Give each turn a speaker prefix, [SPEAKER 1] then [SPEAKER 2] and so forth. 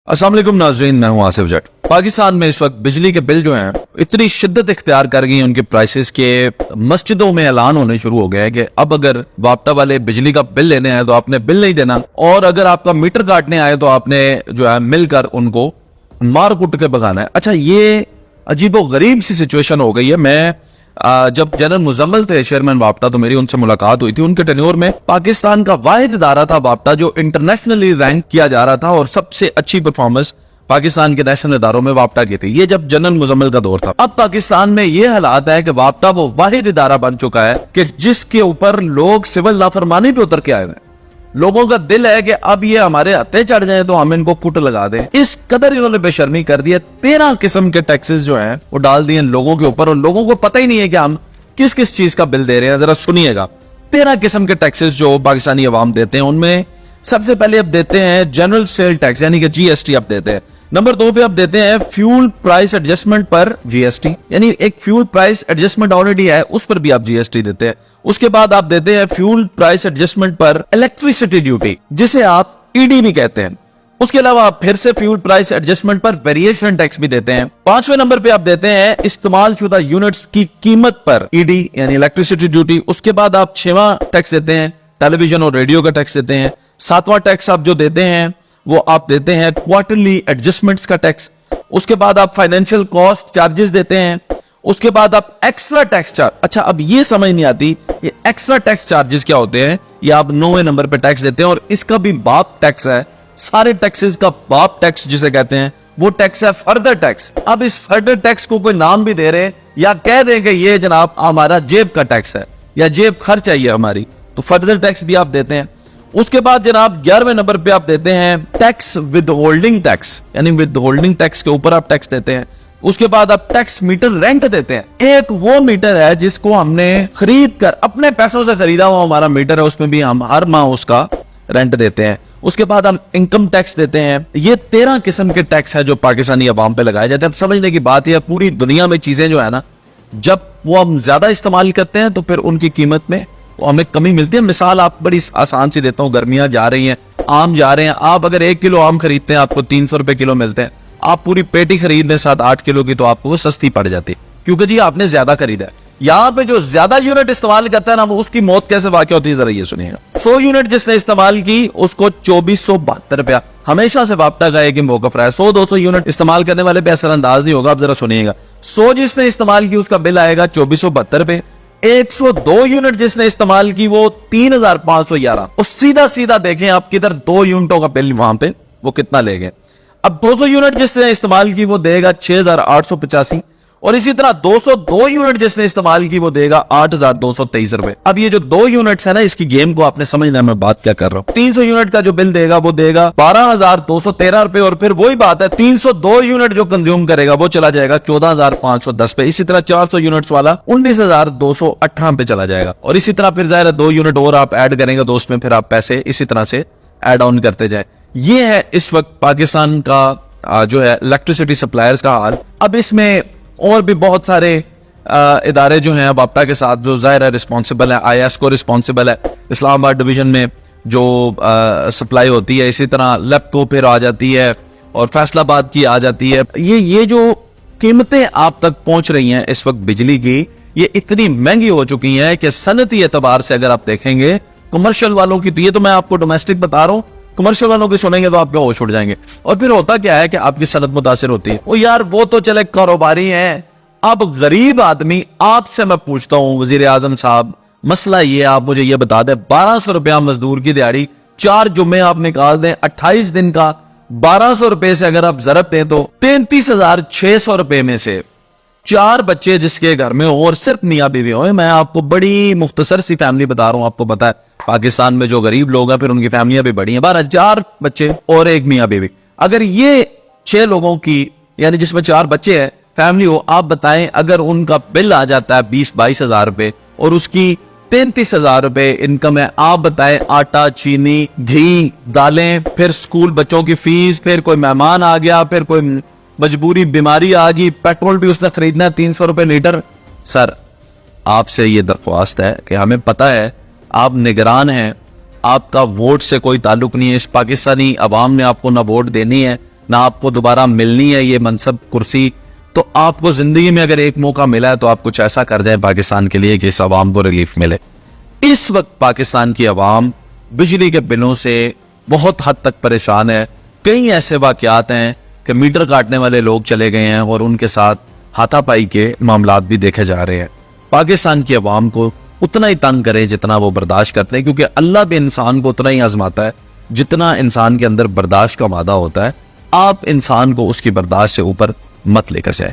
[SPEAKER 1] अस्सलाम वालेकुम नाज़रीन, मैं हूं आसिफ जट। पाकिस्तान में इस वक्त बिजली के बिल जो हैं इतनी शिद्दत इख्तियार कर गई है उनके प्राइसेस के, मस्जिदों में ऐलान होने शुरू हो गया है कि अब अगर वापटा वाले बिजली का बिल लेने आए तो आपने बिल नहीं देना, और अगर आपका मीटर काटने आए तो आपने जो है मिलकर उनको मार कुट के भगाना है। अच्छा, ये अजीबो गरीब सी सिचुएशन हो गई है। मैं जब जनरल मुजम्मिल थे चेयरमैन वापटा, तो मेरी उनसे मुलाकात हुई थी। उनके टेन्योर में पाकिस्तान का वाहिद इदारा था वापटा जो इंटरनेशनली रैंक किया जा रहा था, और सबसे अच्छी परफॉर्मेंस पाकिस्तान के नेशनल इदारों में वापटा की थी। ये जब जनरल मुजम्मिल का दौर था। अब पाकिस्तान में ये हालात है कि वापटा वो वाहिद इदारा बन चुका है कि जिसके ऊपर लोग सिविल लाफरमानी पे उतर के आए हैं। लोगों का दिल है कि अब ये हमारे हत्थे चढ़ जाए तो हम इनको कुट लगा दें। इस कदर इन्होंने बेशर्मी कर दी है। 13 किस्म के टैक्सेस जो हैं वो डाल दिए लोगों के ऊपर, और लोगों को पता ही नहीं है कि हम किस किस चीज का बिल दे रहे हैं। जरा सुनिएगा, 13 किस्म के टैक्सेस जो पाकिस्तानी अवाम देते हैं, उनमें सबसे पहले अब देते हैं जनरल सेल टैक्स यानी कि जीएसटी अब देते हैं। नंबर 2 पे अब देते हैं फ्यूल प्राइस एडजस्टमेंट पर जीएसटी, यानी एक फ्यूल प्राइस एडजस्टमेंट ऑलरेडी है उस पर भी आप जीएसटी देते हैं। उसके बाद आप देते हैं फ्यूल प्राइस एडजस्टमेंट पर इलेक्ट्रिसिटी ड्यूटी, जिसे आप ईडी भी कहते हैं। उसके अलावा आप फिर से फ्यूल प्राइस एडजस्टमेंट पर वेरिएशन टैक्स भी देते हैं। 5वें नंबर पे आप देते हैं इस्तेमाल शुदा यूनिट्स की कीमत पर ईडी यानी इलेक्ट्रिसिटी ड्यूटी। उसके बाद आप 6वां टैक्स देते हैं टेलीविजन और रेडियो का टैक्स देते हैं। 7वां टैक्स आप जो देते हैं वो आप देते हैं क्वार्टरली एडजस्टमेंट्स का टैक्स। उसके बाद आप फाइनेंशियल कॉस्ट चार्जेस देते हैं। उसके बाद आप एक्स्ट्रा टैक्स चार्ज, अच्छा अब ये समझ नहीं आती ये एक्स्ट्रा टैक्स चार्जेस क्या होते हैं, ये आप 9वें नंबर पे टैक्स देते हैं, और इसका भी बाप टैक्स है। सारे टैक्सेस का बाप टैक्स जिसे कहते हैं वो टैक्स है फर्दर टैक्स। अब इस फर्दर टैक्स को कोई नाम भी दे रहे या कह दें कि ये जनाब हमारा जेब का टैक्स है या जेब खर्च है ये हमारी, तो फर्दर टैक्स भी आप देते हैं। उसके बाद जनाब 11वें नंबर पे आप देते हैं टैक्स विद होल्डिंग टैक्स, यानी विद होल्डिंग टैक्स के ऊपर आप टैक्स देते हैं। उसके बाद आप टैक्स मीटर रेंट देते हैं। एक वो मीटर है जिसको हमने खरीद कर अपने पैसों से खरीदा हुआ हमारा मीटर है, उसमें भी हम हर माह उसका रेंट देते हैं। उसके बाद हम इनकम टैक्स देते हैं। ये 13 किस्म के टैक्स है जो पाकिस्तानी अवाम पे लगाए जाते हैं। अब समझने की बात यह पूरी दुनिया में चीजें जो है ना, जब वो हम ज्यादा इस्तेमाल करते हैं तो फिर उनकी कीमत में हमें कमी मिलती है। मिसाल आप बड़ी आसान सी देता हूँ, गर्मियां जा रही हैं, आम जा रहे हैं। आप अगर 1 किलो आम खरीदते हैं आपको 300 रुपए किलो मिलते हैं। आप पूरी पेटी खरीद लें 7-8 किलो की तो आपको वो सस्ती पड़ जाती है, क्योंकि जी आपने ज्यादा खरीदा है। यहाँ पे जो ज्यादा यूनिट इस्तेमाल करता है ना, वो उसकी मौत कैसे वाक़या होती है जरा ये सुनिएगा। 100 यूनिट जिसने इस्तेमाल की उसको 2472 रुपया हमेशा से वापटा का एक ही मौकफ रहा है। 100-200 यूनिट इस्तेमाल करने वाले पे असरअंदाज नहीं होगा। आप जरा सुनिएगा, 100 जिसने इस्तेमाल की उसका बिल आएगा 2472 रुपए। 102 यूनिट जिसने इस्तेमाल की वो 3511। और सीधा सीधा देखें आप किधर 2 यूनिटों का बिल वहां पे वो कितना ले गए। अब 200 यूनिट जिसने इस्तेमाल की वो देगा 6885, और इसी तरह 202 यूनिट जिसने इस्तेमाल की वो देगा 8223 रुपए। अब ये जो 2 यूनिट्स है ना, इसकी गेम को आपने समझना है मैं बात क्या कर रहा हूं। 300 यूनिट का जो बिल देगा वो देगा 12213 रुपए, और फिर वही बात है 302 यूनिट जो कंज्यूम करेगा वो चला जाएगा 14510 पे। इसी तरह 400 यूनिट्स वाला 19218 पे चला जाएगा, और इसी तरह फिर जाहिर है 2 यूनिट और आप ऐड करेंगे तो उसमें फिर आप पैसे इसी तरह से ऐड ऑन करते जाए। ये है इस वक्त पाकिस्तान का जो है इलेक्ट्रिसिटी सप्लायर्स का हाल। अब इसमें और भी बहुत सारे इदारे जो हैं वापटा के साथ जो जाहिर है रिस्पॉन्सिबल है। IASCO रिस्पॉन्सिबल है, इस्लामाबाद डिवीजन में जो सप्लाई होती है। इसी तरह लेपको फिर आ जाती है, और फैसलाबाद की आ जाती है। ये जो कीमतें आप तक पहुंच रही हैं इस वक्त बिजली की, ये इतनी महंगी हो चुकी हैं कि सनती एतबार से अगर आप देखेंगे कमर्शियल वालों की, तो ये तो मैं आपको डोमेस्टिक बता रहा हूँ, कमर्शियल वालों की सुनेंगे तो आपके होश उड़ जाएंगे। और फिर होता क्या है कि आपकी सनत मुतासिर होती है। वो यार वो तो चले कारोबारी हैं, अब गरीब आदमी, आपसे मैं पूछता हूं वजीर आजम साहब, मसला ये आप मुझे ये बता दें, 1200 रुपया मजदूर की दिहाड़ी 4 जुम्मे आप निकाल दें, 28 दिन का 1200 रुपए से अगर आप जरब दें तो 33,600 रुपए में से 4 बच्चे जिसके घर में हो और सिर्फ मियाँ बीवी हो। मैं आपको बड़ी मुख्तसर सी फैमिली बता रहा हूं, आपको पता है पाकिस्तान में जो गरीब लोग हैं फिर उनकी फैमिलियां भी बड़ी हैं, 4 बच्चे और एक मियाँ बीवी। अगर ये 6 लोगों की यानी जिसमें 4 बच्चे हैं फैमिली हो, आप बताएं अगर उनका बिल आ जाता है 20-22 हजार रुपए और उसकी 33,000 रुपए इनकम है, आप बताएं आटा, चीनी, घी, दालें, फिर स्कूल बच्चों की फीस, फिर कोई मेहमान आ गया, फिर कोई मजबूरी बीमारी आ गई, पेट्रोल भी उसने खरीदना है 300 रुपए लीटर। सर आपसे ये दरख्वास्त है कि हमें पता है आप निगरान हैं, आपका वोट से कोई ताल्लुक नहीं है, इस पाकिस्तानी अवाम ने आपको ना वोट देनी है ना आपको दोबारा मिलनी है ये मनसब कुर्सी, तो आपको जिंदगी में अगर एक मौका मिला है तो आप कुछ ऐसा कर जाए पाकिस्तान के लिए कि इस अवाम को रिलीफ मिले। इस वक्त पाकिस्तान की अवाम बिजली के बिलों से बहुत हद तक परेशान है। कई ऐसे वाकयात हैं कि मीटर काटने वाले लोग चले गए हैं और उनके साथ हाथापाई के मामलात भी देखे जा रहे हैं। पाकिस्तान की अवाम को उतना ही तंग करें जितना वो बर्दाश्त करते हैं, क्योंकि अल्लाह भी इंसान को उतना ही आजमाता है जितना इंसान के अंदर बर्दाश्त का वादा होता है। आप इंसान को उसकी बर्दाश्त से ऊपर मत लेकर जाए।